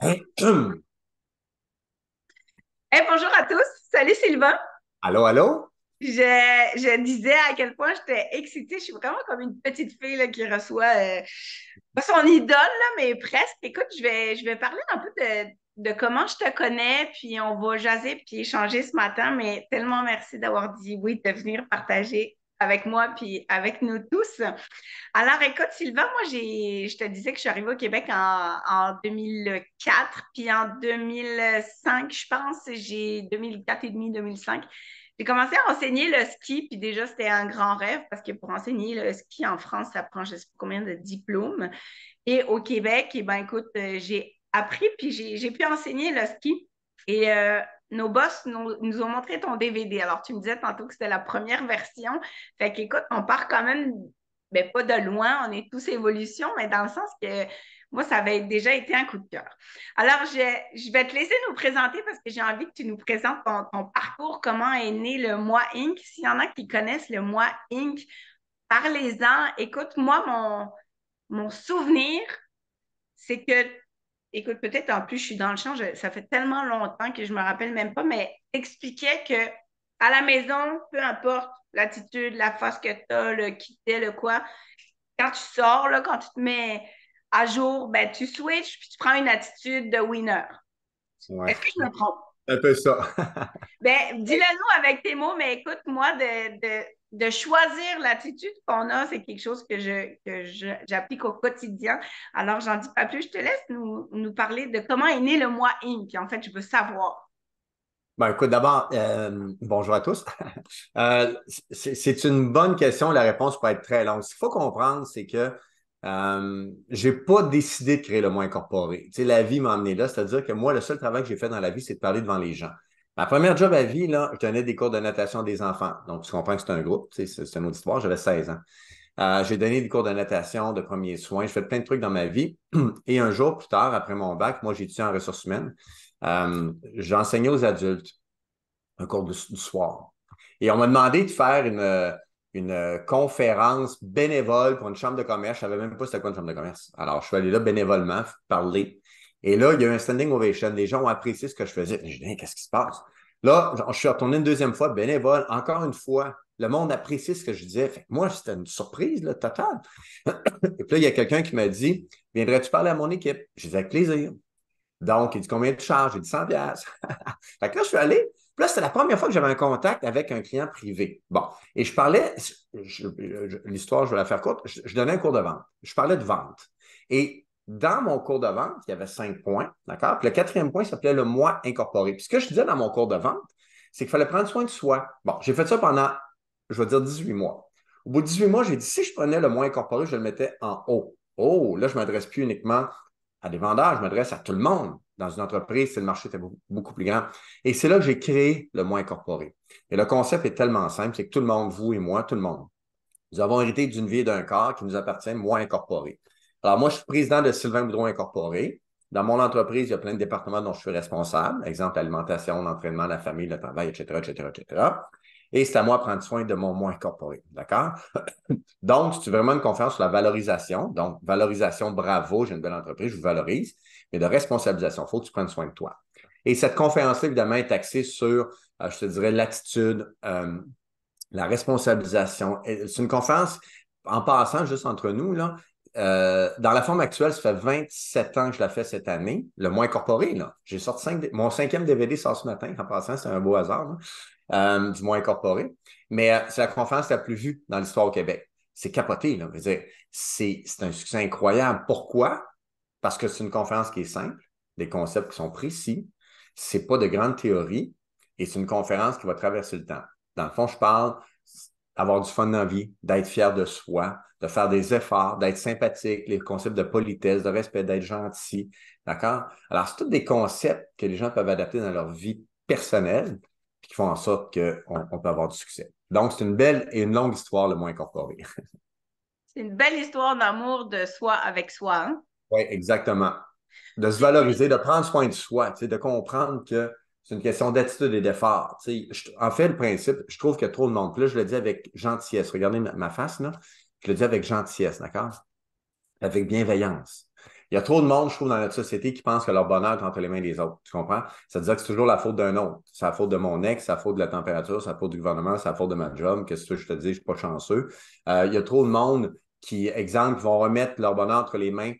Hey, bonjour à tous. Salut Sylvain. Allô, allô? Je disais à quel point j'étais excitée. Je suis vraiment comme une petite fille là, qui reçoit pas son idole, là, mais presque. Écoute, je vais parler un peu de comment je te connais, puis on va jaser puis échanger ce matin, mais tellement merci d'avoir dit oui de venir partager avec moi puis avec nous tous. Alors, écoute, Sylvain, moi, je te disais que je suis arrivée au Québec en 2004, puis en 2005, je pense, j'ai 2004 et demi, 2005, j'ai commencé à enseigner le ski, puis déjà, c'était un grand rêve parce que pour enseigner le ski en France, ça prend je ne sais pas combien de diplômes. Et au Québec, eh ben, écoute, j'ai appris, puis j'ai pu enseigner le ski. Et nos boss nous ont montré ton DVD. Alors, tu me disais tantôt que c'était la première version. Fait qu'écoute, on part quand même, ben, pas de loin, on est tous évolution, mais dans le sens que moi, ça avait déjà été un coup de cœur. Alors, je vais te laisser nous présenter parce que j'ai envie que tu nous présentes ton parcours, comment est né le Moi Inc. S'il y en a qui connaissent le Moi Inc., parlez-en. Écoute, moi, mon souvenir, c'est que, écoute, peut-être en plus, je suis dans le champ, ça fait tellement longtemps que je me rappelle même pas, mais expliquait que à la maison, peu importe l'attitude, la face que tu as, le qui t'es, le quoi, quand tu sors, là, quand tu te mets à jour, ben, tu switches puis tu prends une attitude de winner. Ouais, Est-ce que je me trompe? un peu ça. Ben, dis-le-nous avec tes mots, mais écoute, moi, de choisir l'attitude qu'on a, c'est quelque chose j'applique au quotidien. Alors, j'en dis pas plus, je te laisse nous parler de comment est né le moi Inc. En fait, je veux savoir. Ben, écoute, d'abord, bonjour à tous. C'est une bonne question. La réponse peut être très longue. Ce qu'il faut comprendre, c'est que j'ai pas décidé de créer le mot incorporé. Tu sais, la vie m'a amené là, c'est-à-dire que moi, le seul travail que j'ai fait dans la vie, c'est de parler devant les gens. Ma première job à vie, là, je donnais des cours de natation des enfants. Donc, tu comprends que c'est un groupe, tu sais, c'est une auditoire, j'avais 16 ans. J'ai donné des cours de natation, de premiers soins. J'ai fait plein de trucs dans ma vie. Et un jour plus tard, après mon bac, moi, j'ai étudié en ressources humaines. J'enseignais aux adultes un cours du soir. Et on m'a demandé de faire une conférence bénévole pour une chambre de commerce. Je ne savais même pas c'était quoi une chambre de commerce. Alors, je suis allé là bénévolement parler. Et là, il y a eu un standing ovation. Les gens ont apprécié ce que je faisais. Je dis, hey, qu'est-ce qui se passe? Là, je suis retourné une deuxième fois, bénévole, encore une fois. Le monde apprécie ce que je disais. Fait que moi, c'était une surprise là, totale. Et puis là, il y a quelqu'un qui m'a dit, viendrais-tu parler à mon équipe? Je disais, avec plaisir. Donc, il dit, combien tu charges? J'ai dit 100 piastres. Fait que là, je suis allé. Puis là, c'était la première fois que j'avais un contact avec un client privé. Bon, et je parlais, l'histoire, je vais la faire courte, je donnais un cours de vente. Je parlais de vente. Et dans mon cours de vente, il y avait 5 points, d'accord? Puis le quatrième point s'appelait le moi incorporé. Puis ce que je disais dans mon cours de vente, c'est qu'il fallait prendre soin de soi. Bon, j'ai fait ça pendant, je vais dire, 18 mois. Au bout de 18 mois, j'ai dit, si je prenais le moi incorporé, je le mettais en haut. Oh, là, je ne m'adresse plus uniquement à des vendeurs, je m'adresse à tout le monde. Dans une entreprise, le marché était beaucoup plus grand. Et c'est là que j'ai créé le moins incorporé. Et le concept est tellement simple, c'est que tout le monde, vous et moi, tout le monde, nous avons hérité d'une vie et d'un corps qui nous appartient moins incorporé. Alors moi, je suis président de Sylvain Boudreau Incorporé. Dans mon entreprise, il y a plein de départements dont je suis responsable. Exemple, l'alimentation, l'entraînement, la famille, le travail, etc., etc., etc. Et c'est à moi de prendre soin de mon moi incorporé. D'accord? Donc, c'est vraiment une conférence sur la valorisation. Donc, valorisation, bravo, j'ai une belle entreprise, je vous valorise, mais de responsabilisation, il faut que tu prennes soin de toi. Et cette conférence-là, évidemment, est axée sur, je te dirais, l'attitude, la responsabilisation. C'est une conférence, en passant, juste entre nous, là, dans la forme actuelle, ça fait 27 ans que je la fais cette année, le moins incorporé. Là. J'ai sorti mon cinquième DVD sort ce matin, en passant, c'est un beau hasard, du moins incorporé. Mais c'est la conférence la plus vue dans l'histoire au Québec. C'est capoté, là. Je veux dire, c'est un succès incroyable. Pourquoi? Parce que c'est une conférence qui est simple, des concepts qui sont précis, c'est pas de grandes théories, et c'est une conférence qui va traverser le temps. Dans le fond, je parle d'avoir du fun dans la vie, d'être fier de soi, de faire des efforts, d'être sympathique, les concepts de politesse, de respect, d'être gentil. D'accord? Alors, c'est tous des concepts que les gens peuvent adapter dans leur vie personnelle et qui font en sorte qu'on peut avoir du succès. Donc, c'est une belle et une longue histoire, le moins incorporé. C'est une belle histoire d'amour de soi avec soi, hein? Oui, exactement. De se Puis, valoriser, de prendre soin de soi, tu sais, de comprendre que c'est une question d'attitude et d'effort. Tu sais. En fait, le principe, je trouve qu'il y a trop de monde. Puis là, je le dis avec gentillesse. Regardez ma face, là. Je le dis avec gentillesse, d'accord? Avec bienveillance. Il y a trop de monde, je trouve, dans notre société qui pense que leur bonheur est entre les mains des autres. Tu comprends? Ça veut dire que c'est toujours la faute d'un autre. C'est la faute de mon ex, c'est la faute de la température, c'est la faute du gouvernement, c'est la faute de ma job. Qu'est-ce que je te dis? Je suis pas chanceux. Il y a trop de monde qui, exemple, vont remettre leur bonheur entre les mains.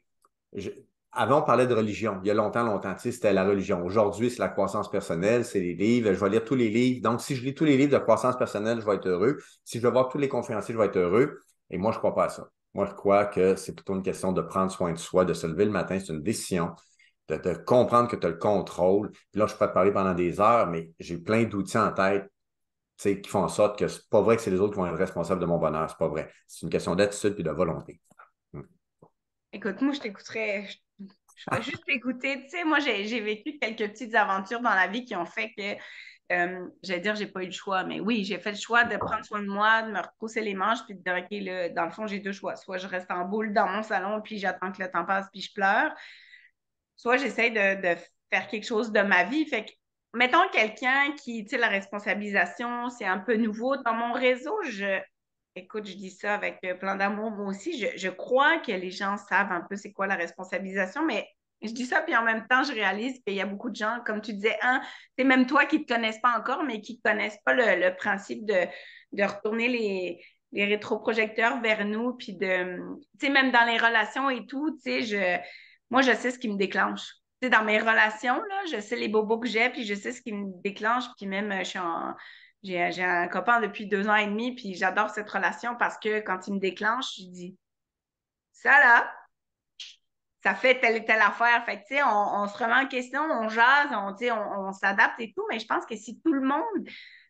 Je- Avant, on parlait de religion. Il y a longtemps, longtemps, tu sais, c'était la religion. Aujourd'hui, c'est la croissance personnelle, c'est les livres. Je vais lire tous les livres. Donc, si je lis tous les livres de croissance personnelle, je vais être heureux. Si je vais voir tous les conférenciers, je vais être heureux. Et moi, je ne crois pas à ça. Moi, je crois que c'est plutôt une question de prendre soin de soi, de se lever le matin. C'est une décision, de comprendre que tu as le contrôle. Puis là, je peux te parler pendant des heures, mais j'ai plein d'outils en tête, tu sais, qui font en sorte que c'est pas vrai que c'est les autres qui vont être responsables de mon bonheur. C'est pas vrai. C'est une question d'attitude et de volonté. Écoute, moi, je t'écouterais, je ferais juste t'écouter. Tu sais, moi, j'ai vécu quelques petites aventures dans la vie qui ont fait que, j'allais dire, j'ai pas eu le choix, mais oui, j'ai fait le choix de prendre soin de moi, de me retrousser les manches, puis de dire, OK, là, dans le fond, j'ai deux choix. Soit je reste en boule dans mon salon, puis j'attends que le temps passe, puis je pleure. Soit j'essaie de faire quelque chose de ma vie. Fait que, mettons quelqu'un qui, tu sais, la responsabilisation, c'est un peu nouveau dans mon réseau. Écoute, je dis ça avec plein d'amour, moi aussi. Je crois que les gens savent un peu c'est quoi la responsabilisation, mais je dis ça, puis en même temps, je réalise qu'il y a beaucoup de gens, comme tu disais, c'est même toi qui ne te connaissent pas encore, mais qui ne connaissent pas le principe de retourner les rétroprojecteurs vers nous, puis tu sais, même dans les relations et tout, tu sais, moi, je sais ce qui me déclenche. Tu sais, dans mes relations, là, je sais les bobos que j'ai, puis je sais ce qui me déclenche, puis même, j'ai un copain depuis 2 ans et demi, puis j'adore cette relation parce que quand il me déclenche, je dis, ça là, ça fait telle et telle affaire. Fait que, tu sais, on se remet en question, on jase, tu sais, on s'adapte et tout, mais je pense que si tout le monde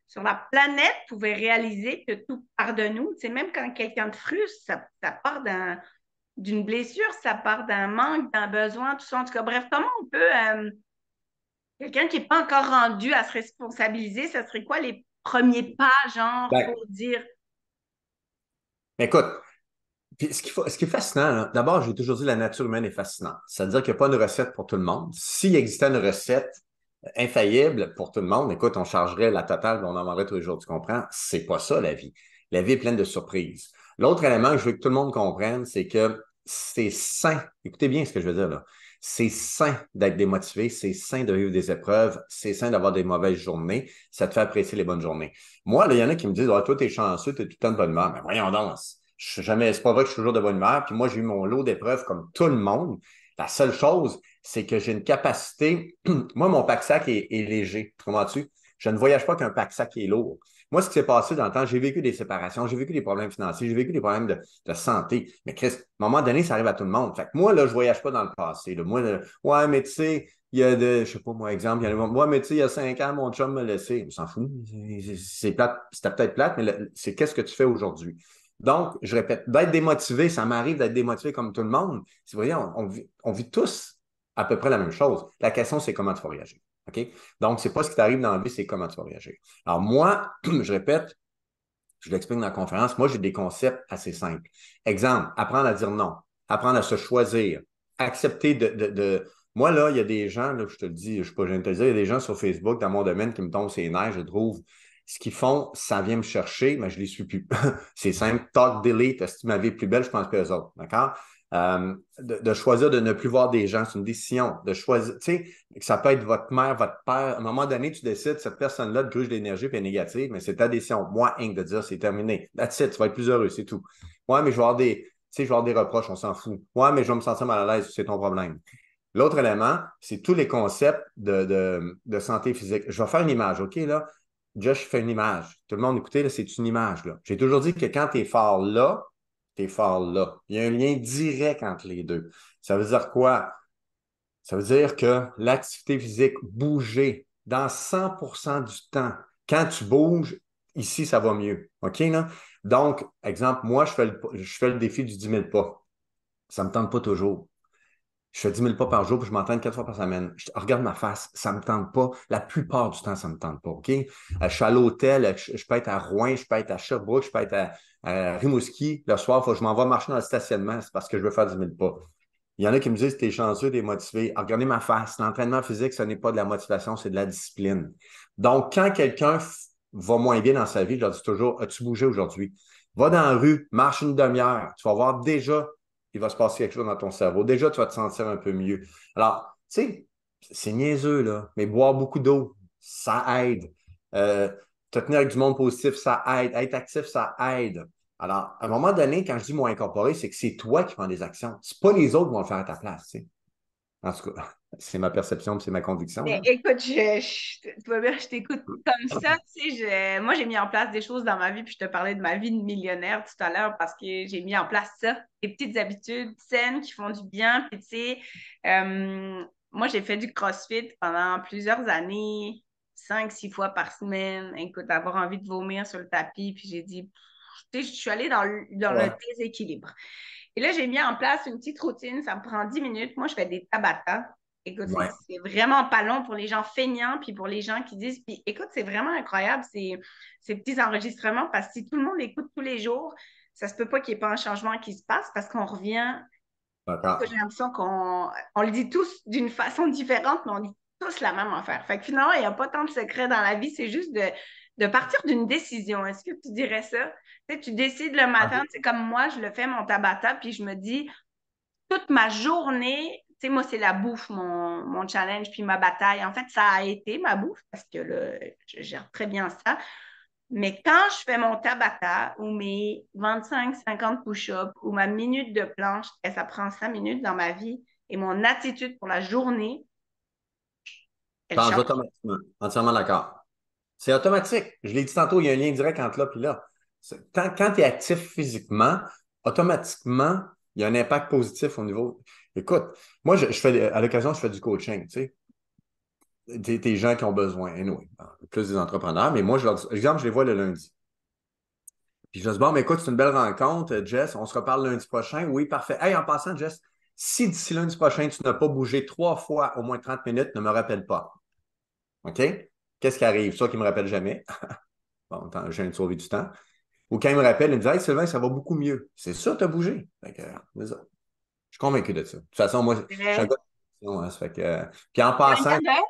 sur la planète pouvait réaliser que tout part de nous, tu sais, même quand quelqu'un te frustre, ça part d'une blessure, ça part d'un manque, d'un besoin, tout ça. En tout cas, bref, comment on peut, quelqu'un qui n'est pas encore rendu à se responsabiliser, ça serait quoi les premiers pas, genre, Ben, pour dire, écoute, puis ce qui est fascinant, là, d'abord, j'ai toujours dit que la nature humaine est fascinante. C'est-à-dire qu'il n'y a pas une recette pour tout le monde. S'il existait une recette infaillible pour tout le monde, écoute, on chargerait la totale, on en vendrait tous les jours, tu comprends? C'est pas ça, la vie. La vie est pleine de surprises. L'autre élément que je veux que tout le monde comprenne, c'est que c'est sain. Écoutez bien ce que je veux dire là. C'est sain d'être démotivé, c'est sain de vivre des épreuves, c'est sain d'avoir des mauvaises journées. Ça te fait apprécier les bonnes journées. Moi, là, il y en a qui me disent, oh, toi, t'es chanceux, t'es tout le temps de bonne humeur. Mais voyons donc, je suis jamais, c'est pas vrai que je suis toujours de bonne humeur. Puis moi, j'ai eu mon lot d'épreuves comme tout le monde. La seule chose, c'est que j'ai une capacité. Moi, mon pack-sac est léger. Comment-tu? Je ne voyage pas qu'un pack-sac est lourd. Moi, ce qui s'est passé dans le temps, j'ai vécu des séparations, j'ai vécu des problèmes financiers, j'ai vécu des problèmes de santé. Mais Chris, à un moment donné, ça arrive à tout le monde. Fait que moi, là, je ne voyage pas dans le passé. Là. Moi, là, ouais, mais tu sais, il y a je sais pas, moi, exemple, il y a moi, mais tu sais, il y a 5 ans, mon chum m'a laissé. On s'en fout. C'est plate, c'était peut-être plate, mais c'est qu'est-ce que tu fais aujourd'hui? Donc, je répète, d'être démotivé, ça m'arrive d'être démotivé comme tout le monde. Vous voyez, on vit tous à peu près la même chose. La question, c'est comment tu vas réagir. OK? Donc, ce n'est pas ce qui t'arrive dans la vie, c'est comment tu vas réagir. Alors, moi, je répète, je l'explique dans la conférence, moi, j'ai des concepts assez simples. Exemple, apprendre à dire non, apprendre à se choisir, accepter Moi, là, il y a des gens, là, je te le dis, je ne suis pas gêné de te le dire, il y a des gens sur Facebook dans mon domaine qui me tombent ses nerfs, je trouve. Ce qu'ils font, ça vient me chercher, mais je ne les suis plus. C'est simple. Talk, delete, est-ce que ma vie est plus belle? Je pense plus aux autres. D'accord? De choisir de ne plus voir des gens, c'est une décision. De choisir, tu sais, ça peut être votre mère, votre père. À un moment donné, tu décides, cette personne-là te gruge d'énergie et est négative, mais c'est ta décision. Moi, Inc, de dire c'est terminé. That's it, tu vas être plus heureux, c'est tout. Ouais, mais je vais avoir des, tu sais, je vais avoir des reproches, on s'en fout. Ouais, mais je vais me sentir mal à l'aise, c'est ton problème. L'autre élément, c'est tous les concepts de santé physique. Je vais faire une image, OK, là? Josh fait une image. Tout le monde, écoutez, là, c'est une image, là. J'ai toujours dit que quand tu es fort là, tu es fort là. Il y a un lien direct entre les deux. Ça veut dire quoi? Ça veut dire que l'activité physique, bouger dans 100% du temps, quand tu bouges, ici, ça va mieux. OK, là? Donc, exemple, moi, je fais le défi du 10 000 pas. Ça ne me tente pas toujours. Je fais 10 000 pas par jour, puis je m'entraîne 4 fois par semaine. Regarde ma face, ça ne me tente pas. La plupart du temps, ça ne me tente pas, OK? Je suis à l'hôtel, je peux être à Rouen, je peux être à Sherbrooke, je peux être à Rimouski. Le soir, il faut que je m'envoie marcher dans le stationnement, c'est parce que je veux faire 10 000 pas. Il y en a qui me disent, t'es chanceux, t'es motivé. Regardez ma face. L'entraînement physique, ce n'est pas de la motivation, c'est de la discipline. Donc, quand quelqu'un va moins bien dans sa vie, je leur dis toujours, as-tu bougé aujourd'hui? Va dans la rue, marche une demi-heure. Tu vas voir déjà il va se passer quelque chose dans ton cerveau. Déjà, tu vas te sentir un peu mieux. Alors, tu sais, c'est niaiseux, là, mais boire beaucoup d'eau, ça aide. Te tenir avec du monde positif, ça aide. Être actif, ça aide. Alors, à un moment donné, quand je dis moi incorporé, c'est que c'est toi qui prends des actions. C'est pas les autres qui vont le faire à ta place, tu sais. En tout cas, c'est ma perception, c'est ma conviction, Mais là. écoute, tu vois bien, je t'écoute comme ça. Tu sais, moi, j'ai mis en place des choses dans ma vie, puis je te parlais de ma vie de millionnaire tout à l'heure parce que j'ai mis en place ça, des petites habitudes saines qui font du bien. Puis, tu sais, moi, j'ai fait du CrossFit pendant plusieurs années, 5, 6 fois par semaine. Écoute, avoir envie de vomir sur le tapis, puis j'ai dit, tu sais, je suis allée dans le Ouais. déséquilibre. Et là, j'ai mis en place une petite routine. Ça me prend 10 minutes. Moi, je fais des Tabata. Écoute, Ouais. c'est vraiment pas long pour les gens feignants, puis pour les gens qui disent, puis écoute, c'est vraiment incroyable ces petits enregistrements, parce que si tout le monde écoute tous les jours, ça se peut pas qu'il n'y ait pas un changement qui se passe, parce qu'on revient, j'ai D'accord. l'impression qu'on le dit tous d'une façon différente, mais on dit tous la même affaire. Fait que finalement, il n'y a pas tant de secrets dans la vie, c'est juste de partir d'une décision. Est-ce que tu dirais ça? Tu sais, tu décides le matin, c'est comme moi, je le fais mon Tabata, puis je me dis, toute ma journée, tu sais, moi, c'est la bouffe, mon challenge, puis ma bataille. En fait, ça a été ma bouffe, parce que là, je gère très bien ça. Mais quand je fais mon Tabata ou mes 25, 50 push-ups ou ma minute de planche, et ça prend 5 minutes dans ma vie, et mon attitude pour la journée, elle Change change. automatiquement. Entièrement d'accord. C'est automatique. Je l'ai dit tantôt, il y a un lien direct entre là et là. Quand tu es actif physiquement, automatiquement, il y a un impact positif au niveau. Écoute, moi, je fais, à l'occasion, je fais du coaching, tu sais. Des gens qui ont besoin, anyway, plus des entrepreneurs, mais moi, exemple, je les vois le lundi. Puis je leur dis, bon, mais écoute, c'est une belle rencontre, Jess, on se reparle lundi prochain. Oui, parfait. Hey, en passant, Jess, si d'ici lundi prochain, tu n'as pas bougé 3 fois au moins 30 minutes, ne me rappelle pas. OK? Qu'est-ce qui arrive? Soit qu'il ne me rappelle jamais. Bon, attends, je viens de sauver du temps. Ou quand il me rappelle, il me dit, hey, Sylvain, ça va beaucoup mieux. C'est ça, tu as bougé. Fait que, c'est ça. Je suis convaincu de ça. De toute façon, moi, C'est je suis un vrai. gars de conviction, hein, ça fait que, puis en C'est un passant, cadeau?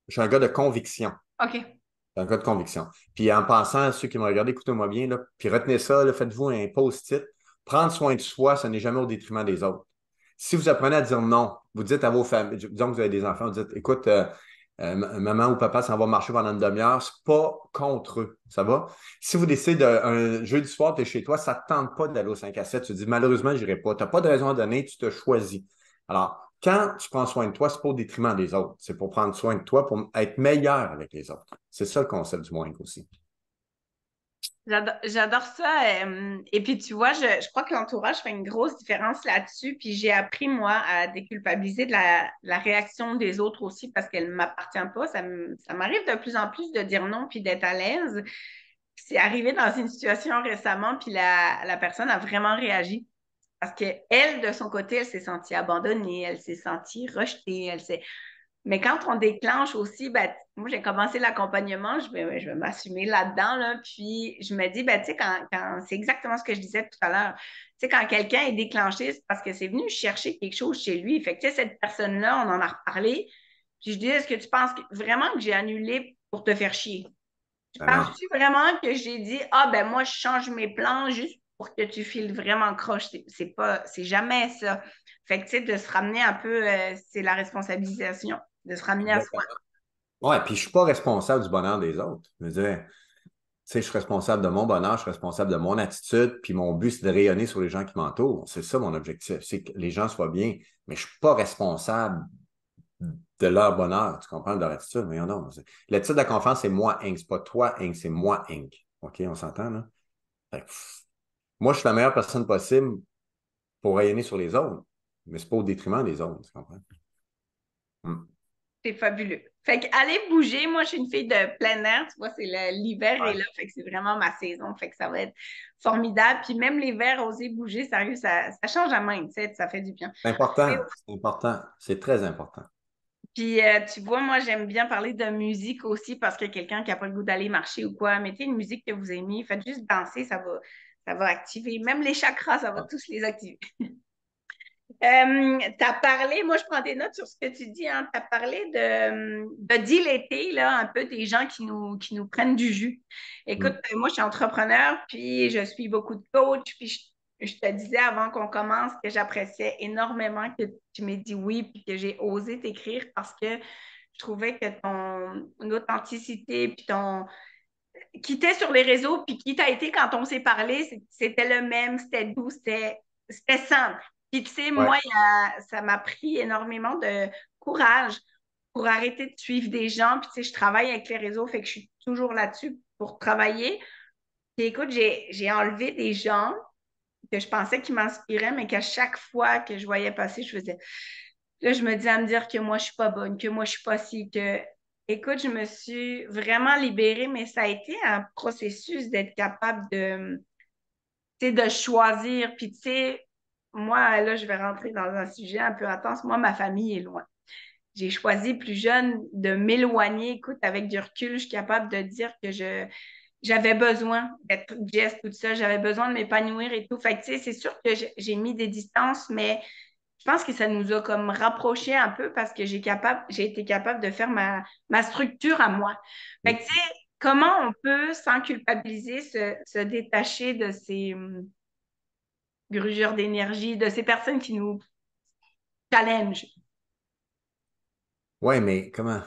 je suis un gars de conviction. OK. C'est un gars de conviction. Puis en passant, ceux qui me regardent, écoutez-moi bien, là, puis retenez ça, là, faites-vous un post-it. Prendre soin de soi, ce n'est jamais au détriment des autres. Si vous apprenez à dire non, vous dites à vos familles, disons que vous avez des enfants, vous dites, écoute, maman ou papa s'en va marcher pendant une demi-heure, c'est pas contre eux, ça va? Si vous décidez un jeudi soir, tu es chez toi, ça ne te tente pas d'aller au 5 à 7, tu te dis, malheureusement, je n'irai pas. Tu n'as pas de raison à donner, tu te choisis. Alors, quand tu prends soin de toi, ce n'est pas au détriment des autres. C'est pour prendre soin de toi, pour être meilleur avec les autres. C'est ça le concept du moins aussi. J'adore ça. Et puis, tu vois, je crois que l'entourage fait une grosse différence là-dessus. Puis, j'ai appris, moi, à déculpabiliser de la réaction des autres aussi parce qu'elle ne m'appartient pas. Ça m'arrive de plus en plus de dire non puis d'être à l'aise. C'est arrivé dans une situation récemment, puis la personne a vraiment réagi. Parce qu'elle, de son côté, elle s'est sentie abandonnée, elle s'est sentie rejetée, elle s'est mais quand on déclenche aussi, ben, moi, j'ai commencé l'accompagnement, je vais m'assumer là-dedans, là, puis je me dis, ben, tu sais, c'est exactement ce que je disais tout à l'heure. Tu sais, quand quelqu'un est déclenché, c'est parce que c'est venu chercher quelque chose chez lui. Fait que, tu sais, cette personne-là, on en a reparlé. Puis je dis, est-ce que tu penses vraiment que j'ai annulé pour te faire chier? Tu Ben non. penses-tu vraiment que j'ai dit, ah, ben, moi, je change mes plans juste pour que tu files vraiment croche? C'est jamais ça. Fait que, tu sais, de se ramener un peu, c'est la responsabilisation de se ramener à soi. Exactement. Ouais, puis je ne suis pas responsable du bonheur des autres. Je veux dire, tu sais, je suis responsable de mon bonheur, je suis responsable de mon attitude, puis mon but, c'est de rayonner sur les gens qui m'entourent. C'est ça mon objectif, c'est que les gens soient bien, mais je ne suis pas responsable de leur bonheur. Tu comprends, de leur attitude? Mais non. L'attitude de la confiance, c'est moi, Inc. C'est pas toi, Inc. C'est moi, Inc. OK, on s'entend, là? Fait que, moi, je suis la meilleure personne possible pour rayonner sur les autres, mais c'est pas au détriment des autres, tu comprends? Hmm. C'est fabuleux. Fait que aller bouger, moi, je suis une fille de plein air, tu vois, l'hiver est Ouais. là, fait que c'est vraiment ma saison, fait que ça va être formidable. Puis même l'hiver, oser bouger, sérieux, ça change la main, tu sais, ça fait du bien. C'est important, c'est important, c'est très important. Puis, tu vois, moi, j'aime bien parler de musique aussi parce que quelqu'un qui n'a pas le goût d'aller marcher ou quoi, mettez une musique que vous aimez, faites juste danser, ça va activer. Même les chakras, ça va tous les activer. Tu as parlé, moi je prends des notes sur ce que tu dis, hein, tu as parlé de diletter là, un peu des gens qui nous prennent du jus. Écoute, Hmm. moi je suis entrepreneur, puis je suis beaucoup de coachs, puis je te disais avant qu'on commence que j'appréciais énormément que tu m'aies dit oui puis que j'ai osé t'écrire parce que je trouvais que ton authenticité puis ton qui était sur les réseaux puis qui t'a été quand on s'est parlé, c'était le même, c'était doux, c'était simple. Puis tu sais, Ouais. moi, ça m'a pris énormément de courage pour arrêter de suivre des gens. Puis tu sais, je travaille avec les réseaux, fait que je suis toujours là-dessus pour travailler. Puis écoute, j'ai enlevé des gens que je pensais qu'ils m'inspiraient, mais qu'à chaque fois que je voyais passer, je faisais. Là, je me dis à me dire que moi, je suis pas bonne, que moi, je suis pas si, que. Écoute, je me suis vraiment libérée, mais ça a été un processus d'être capable tu sais, de choisir. Puis, tu sais, moi, là, je vais rentrer dans un sujet un peu intense. Moi, ma famille est loin. J'ai choisi plus jeune de m'éloigner. Écoute, avec du recul, je suis capable de dire que j'avais besoin d'être Jess toute seule, j'avais besoin de m'épanouir et tout. Fait que, tu sais, c'est sûr que j'ai mis des distances, mais je pense que ça nous a comme rapprochés un peu parce que j'ai été capable de faire ma structure à moi. Fait que, tu sais, comment on peut, sans culpabiliser, se détacher de ces grugeurs d'énergie, de ces personnes qui nous challengent? Ouais, mais comment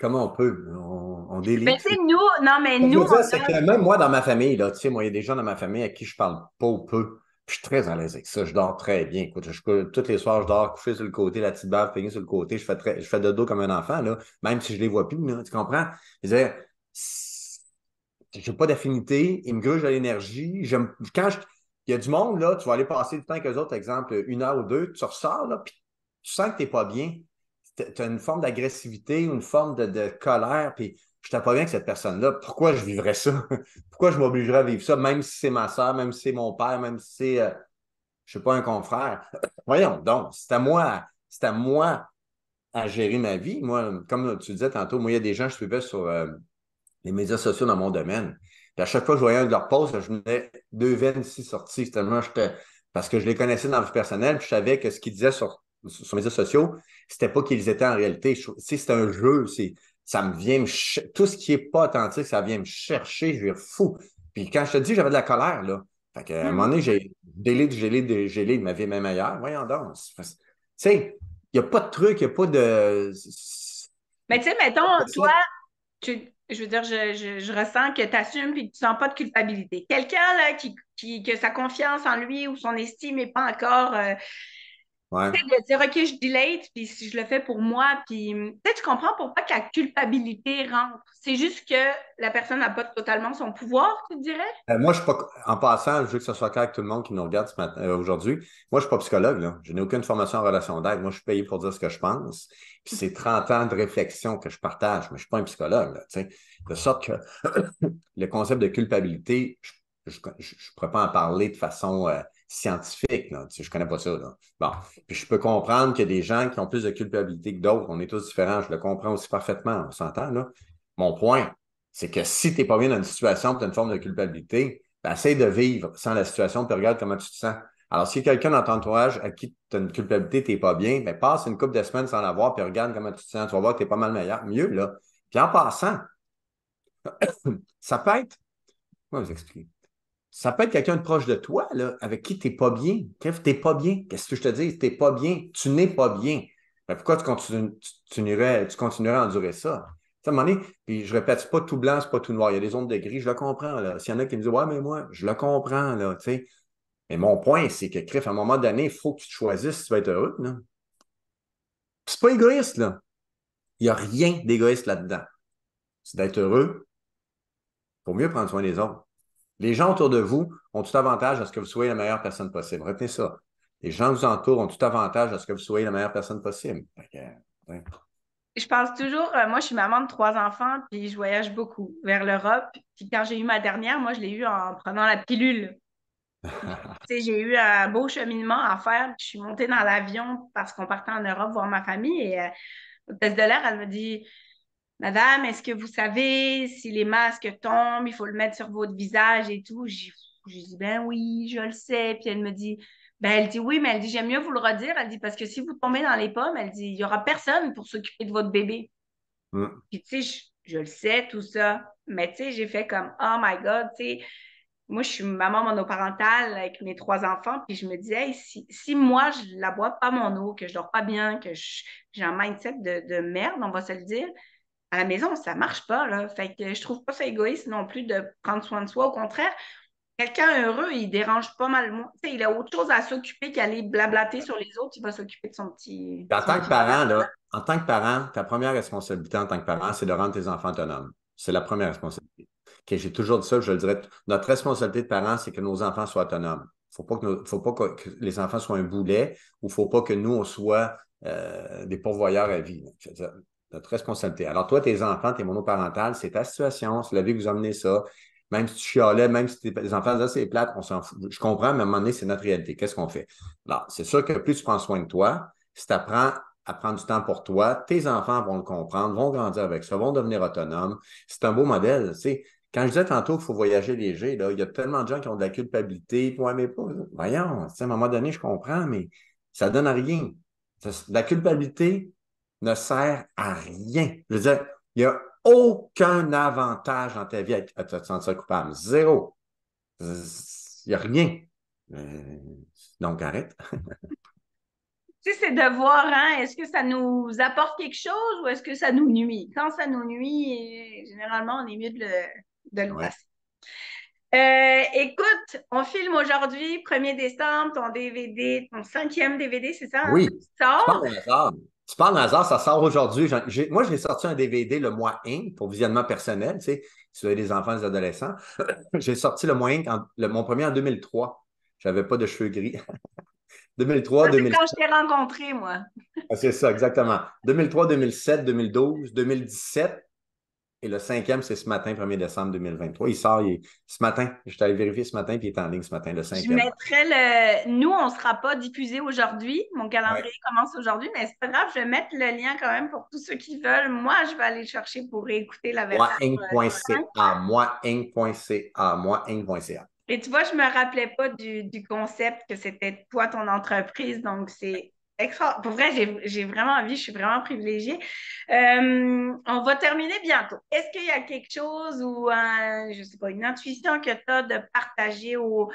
on peut? On Ben, délire. tu sais, nous, non, mais Ce que je nous, veux dire, on c'est que même moi, dans ma famille, là, tu sais, moi, il y a des gens dans ma famille à qui je parle pas ou peu. Puis je suis très à l'aise avec ça. Je dors très bien. Écoute, tous les soirs, je dors couché sur le côté, la petite barbe peignée sur le côté. Je fais dodo comme un enfant, là, même si je les vois plus, là, tu comprends? Je veux dire, j'ai pas d'affinité, ils me grugent de l'énergie. Il y a du monde, là, tu vas aller passer du temps avec eux autres, exemple, 1 heure ou 2, tu ressors, là, puis tu sens que t'es pas bien. Tu as une forme d'agressivité ou une forme de colère, puis je t'ai pas bien avec cette personne-là. Pourquoi je vivrais ça? Pourquoi je m'obligerais à vivre ça, même si c'est ma soeur, même si c'est mon père, même si c'est, je sais pas, un confrère? Voyons donc, c'est à moi à gérer ma vie. Moi, comme tu disais tantôt, moi, il y a des gens que je suivais sur les médias sociaux dans mon domaine. Puis à chaque fois que je voyais un de leurs posts, je venais deux veines ici sorties. Tellement j'étais. Parce que je les connaissais dans la vie personnelle, puis je savais que ce qu'ils disaient sur les médias sociaux, c'était pas qu'ils étaient en réalité. Tu sais, c'est un jeu, ça me vient tout ce qui est pas authentique, ça vient me chercher, je vais fou. Puis quand je te dis, j'avais de la colère, là. Fait qu'à un moment donné, j'ai gelé de ma vie même ailleurs. Voyons donc. Tu sais, il n'y a pas de truc, il n'y a pas de. mais tu sais, mettons, toi, je veux dire, je ressens que tu assumes et que tu sens pas de culpabilité. Quelqu'un là, que sa confiance en lui ou son estime n'est pas encore Ouais. de dire OK, je delete, puis si je le fais pour moi, puis peut-être tu comprends pourquoi que la culpabilité rentre. C'est juste que la personne n'a pas totalement son pouvoir, tu dirais? Moi, je suis pas, en passant, je veux que ce soit clair avec tout le monde qui nous regarde aujourd'hui. Moi, je suis pas psychologue, là. Je n'ai aucune formation en relation d'aide. Moi, je suis payé pour dire ce que je pense. Puis c'est 30 ans de réflexion que je partage, mais je suis pas un psychologue, là, tu sais. De sorte que le concept de culpabilité, je pourrais pas en parler de façon scientifique, là. Tu sais, je connais pas ça, là. Bon. Puis je peux comprendre qu'il y a des gens qui ont plus de culpabilité que d'autres. On est tous différents. Je le comprends aussi parfaitement. On s'entend, là. Mon point, c'est que si tu n'es pas bien dans une situation, tu as une forme de culpabilité, ben, essaye de vivre sans la situation, puis regarde comment tu te sens. Alors, s'il y a quelqu'un dans ton entourage à qui tu as une culpabilité, tu n'es pas bien, ben, passe une couple de semaines sans l'avoir, puis regarde comment tu te sens. Tu vas voir que tu es pas mal meilleur, mieux, là. Puis en passant, ça peut être, comment vous expliquer? Ça peut être quelqu'un de proche de toi, là, avec qui tu n'es pas bien. Kev, tu n'es pas bien. Qu'est-ce que je te dis? Tu n'es pas bien. Tu n'es pas bien. Ben, pourquoi tu continuerais à endurer ça? À un moment donné, puis je répète, c'est pas tout blanc, c'est pas tout noir. Il y a des zones de gris, je le comprends. Là. S'il y en a qui me disent, ouais, mais moi, je le comprends, là, tu sais. Mais mon point, c'est que, Criff, à un moment donné, il faut que tu te choisisses si tu vas être heureux, là. Puis c'est pas égoïste, là. Il n'y a rien d'égoïste là-dedans. C'est d'être heureux pour mieux prendre soin des autres. Les gens autour de vous ont tout avantage à ce que vous soyez la meilleure personne possible. Retenez ça. Les gens qui vous entourent ont tout avantage à ce que vous soyez la meilleure personne possible. Fait que, ouais. Je pense toujours, moi, je suis maman de 3 enfants, puis je voyage beaucoup vers l'Europe. Puis quand j'ai eu ma dernière, moi, je l'ai eu en prenant la pilule. Tu sais, j'ai eu un beau cheminement à faire. Puis je suis montée dans l'avion parce qu'on partait en Europe voir ma famille. Et hôtesse de l'air, elle me dit, Madame, est-ce que vous savez si les masques tombent, il faut le mettre sur votre visage et tout? J'ai dit, ben oui, je le sais. Puis elle me dit, ben elle dit oui, mais elle dit, j'aime mieux vous le redire. Elle dit, parce que si vous tombez dans les pommes, elle dit, il n'y aura personne pour s'occuper de votre bébé. Mm. Puis tu sais, je le sais, tout ça. Mais tu sais, j'ai fait comme, oh my God, tu sais, moi, je suis maman monoparentale avec mes 3 enfants, puis je me disais, hey, si moi, je ne la bois pas mon eau, que je dors pas bien, j'ai un mindset de merde, on va se le dire, à la maison, ça marche pas, là. Fait que je trouve pas ça égoïste non plus de prendre soin de soi. Au contraire, quelqu'un heureux, il dérange pas mal moins. Tu sais, il a autre chose à s'occuper qu'aller blablater sur les autres. Il va s'occuper de En son tant que petit bonheur. parent, là, en tant que parent, ta première responsabilité en tant que parent, c'est de rendre tes enfants autonomes. C'est la première responsabilité. Ok, j'ai toujours dit ça, je le dirais. Notre responsabilité de parent, c'est que nos enfants soient autonomes. Faut pas que les enfants soient un boulet ou faut pas que nous, on soit des pourvoyeurs à vie. C'est notre responsabilité. Alors, toi, tes enfants, tes monoparentales, c'est ta situation, c'est la vie que vous emmenez ça. Même si tu chialais, même si tes enfants disaient c'est plate, on s'en fout. Je comprends, mais à un moment donné, c'est notre réalité. Qu'est-ce qu'on fait? Alors, c'est sûr que plus tu prends soin de toi, si tu apprends à prendre du temps pour toi, tes enfants vont le comprendre, vont grandir avec ça, vont devenir autonomes. C'est un beau modèle. Tu sais, quand je disais tantôt qu'il faut voyager léger, là, il y a tellement de gens qui ont de la culpabilité. Ouais, mais pas. Voyons, tu sais, à un moment donné, je comprends, mais ça donne à rien. La culpabilité ne sert à rien. Je veux dire, il n'y a aucun avantage dans ta vie à te sentir coupable. Zéro. Il n'y a rien. Euh, donc, arrête. Tu sais, c'est de voir, hein, est-ce que ça nous apporte quelque chose ou est-ce que ça nous nuit? Quand ça nous nuit, généralement, on est mieux de le Ouais. passer. Écoute, on filme aujourd'hui, 1er décembre, ton DVD, ton 5e DVD, c'est ça, hein, Oui, qui tu parles sort? d'un hasard. Tu parles d'un hasard, ça sort aujourd'hui. Moi, j'ai sorti un DVD le mois Inc. pour visionnement personnel, tu sais, si vous avez des enfants, des adolescents. J'ai sorti le mois Inc. Mon premier en 2003. J'avais pas de cheveux gris. 2003, Ça, c'est 2007. quand je t'ai rencontré, moi. C'est ça, exactement. 2003, 2007, 2012, 2017. Et le cinquième, c'est ce matin, 1er décembre 2023. Il sort ce matin. Je suis allé vérifier ce matin, puis il est en ligne ce matin, le Je cinquième. mettrai Nous, on ne sera pas diffusé aujourd'hui. Mon Ouais. calendrier commence aujourd'hui, mais c'est pas grave, je vais mettre le lien quand même pour tous ceux qui veulent. Moi, je vais aller le chercher pour réécouter la version 5. Moinc.ca, moinc.ca, moinc.ca. Et tu vois, je me rappelais pas du concept que c'était toi, ton entreprise. Donc, c'est extra. Pour vrai, j'ai vraiment envie, je suis vraiment privilégiée. On va terminer bientôt. Est-ce qu'il y a quelque chose ou, je sais pas, une intuition que tu as de partager aux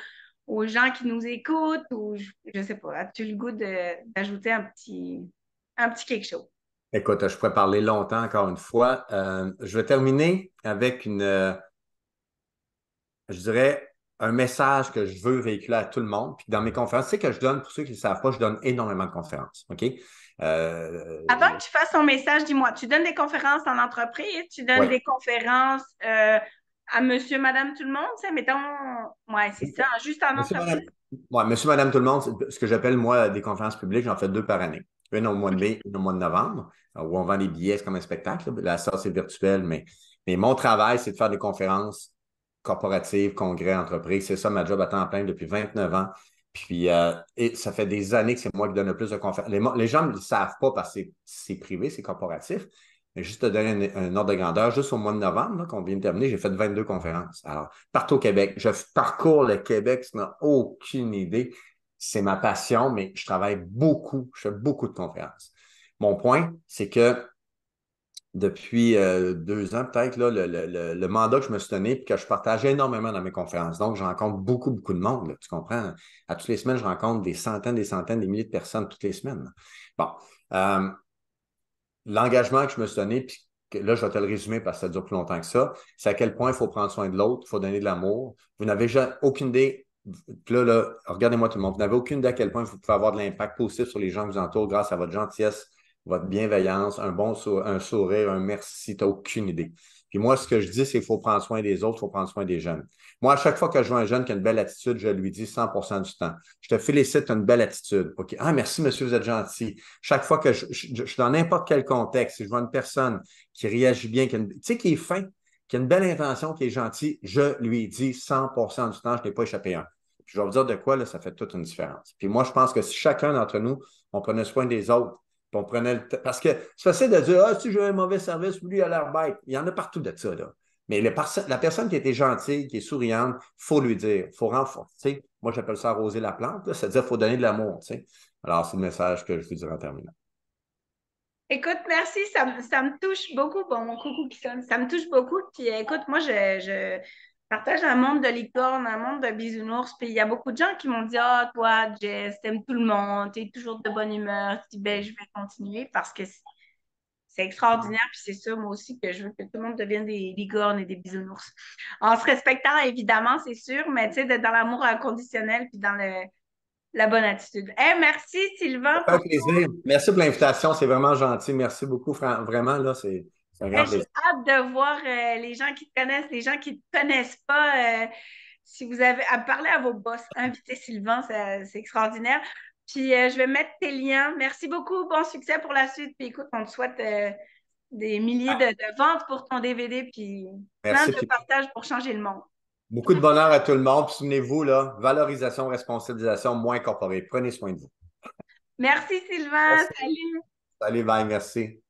gens qui nous écoutent ou, je sais pas, as-tu le goût d'ajouter un petit quelque chose? Écoute, je pourrais parler longtemps encore une fois. Je vais terminer avec je dirais, un message que je veux véhiculer à tout le monde. Puis dans mes conférences, tu sais que je donne, pour ceux qui ne le savent pas, je donne énormément de conférences. OK? Avant Euh, que tu fasses ton message, dis-moi, tu donnes des conférences en entreprise, tu donnes ouais. des conférences à monsieur, madame, tout le monde, ça, mettons, ouais, c'est ça, juste en Monsieur, madame, entreprise? ouais, monsieur, madame, tout le monde, c'est ce que j'appelle, moi, des conférences publiques, j'en fais 2 par année. Une au mois de mai, une au mois de novembre, où on vend des billets, c'est comme un spectacle. Là, ça, c'est virtuel, mais mon travail, c'est de faire des conférences corporatives, congrès, entreprises. C'est ça ma job à temps plein depuis 29 ans. Puis, et ça fait des années que c'est moi qui donne le plus de conférences. Les gens ne le savent pas parce que c'est privé, c'est corporatif. Mais juste te donner un ordre de grandeur, juste au mois de novembre, là, qu'on vient de terminer, j'ai fait 22 conférences. Alors, partout au Québec. Je parcours le Québec, tu n'as aucune idée. C'est ma passion, mais je travaille beaucoup, je fais beaucoup de conférences. Mon point, c'est que depuis 2 ans, peut-être, là, le mandat que je me suis donné et que je partage énormément dans mes conférences. Donc, je rencontre beaucoup, beaucoup de monde, là, tu comprends? À toutes les semaines, je rencontre des centaines, des milliers de personnes toutes les semaines. Bon. Euh, L'engagement que je me suis donné, puis là, je vais te le résumer parce que ça dure plus longtemps que ça, c'est à quel point il faut prendre soin de l'autre, il faut donner de l'amour. Vous n'avez aucune idée, puis là, regardez-moi tout le monde, vous n'avez aucune idée à quel point vous pouvez avoir de l'impact positif sur les gens qui vous entourent grâce à votre gentillesse, votre bienveillance, un sourire, un merci, tu n'as aucune idée. Puis moi, ce que je dis, c'est qu'il faut prendre soin des autres, il faut prendre soin des jeunes. Moi, à chaque fois que je vois un jeune qui a une belle attitude, je lui dis 100% du temps. Je te félicite, tu as une belle attitude. OK. Ah, merci, monsieur, vous êtes gentil. Chaque fois que je suis dans n'importe quel contexte, si je vois une personne qui réagit bien, tu sais, qui est fin, qui a une belle intention, qui est gentil, je lui dis 100% du temps, je n'ai pas échappé un. Puis je vais vous dire de quoi, là, ça fait toute une différence. Puis moi, je pense que si chacun d'entre nous, on prenait soin des autres, puis on prenait le temps. Parce que c'est facile de dire, ah, si j'ai un mauvais service, lui, il a l'air bête. Il y en a partout de ça, là. Mais la personne qui a été gentille, qui est souriante, il faut lui dire, il faut renforcer. Moi, j'appelle ça arroser la plante, là, c'est-à-dire qu'il faut donner de l'amour. Tu sais. Alors, c'est le message que je vous dirai en terminant. Écoute, merci, ça me touche beaucoup. Bon, mon coucou qui sonne, ça me touche beaucoup. Puis écoute, moi, partage un monde de licorne, un monde de bisounours. Puis il y a beaucoup de gens qui m'ont dit, ah, toi, Jess, t'aimes tout le monde, t'es toujours de bonne humeur. Je dis, ben, je vais continuer parce que c'est extraordinaire. Puis c'est ça, moi aussi, que je veux que tout le monde devienne des licornes et des bisounours. En se respectant, évidemment, c'est sûr, mais tu sais, d'être dans l'amour inconditionnel puis dans la bonne attitude. Hey, merci, Sylvain, Ça fait un pour plaisir. Merci pour l'invitation. C'est vraiment gentil. Merci beaucoup. Vraiment, là, c'est un grand J'ai plaisir. hâte de voir les gens qui te connaissent, les gens qui ne te connaissent pas. Si vous avez à parler à vos boss, invitez Sylvain, c'est extraordinaire. Puis je vais mettre tes liens. Merci beaucoup, bon succès pour la suite. Puis écoute, on te souhaite des milliers de ventes pour ton DVD, puis plein Merci. de Puis partages pour changer le monde. beaucoup de bonheur à tout le monde. Puis souvenez-vous, là, valorisation, responsabilisation, moins corporée. Prenez soin de vous. Merci Sylvain, Merci. salut! Allez, bye. Merci.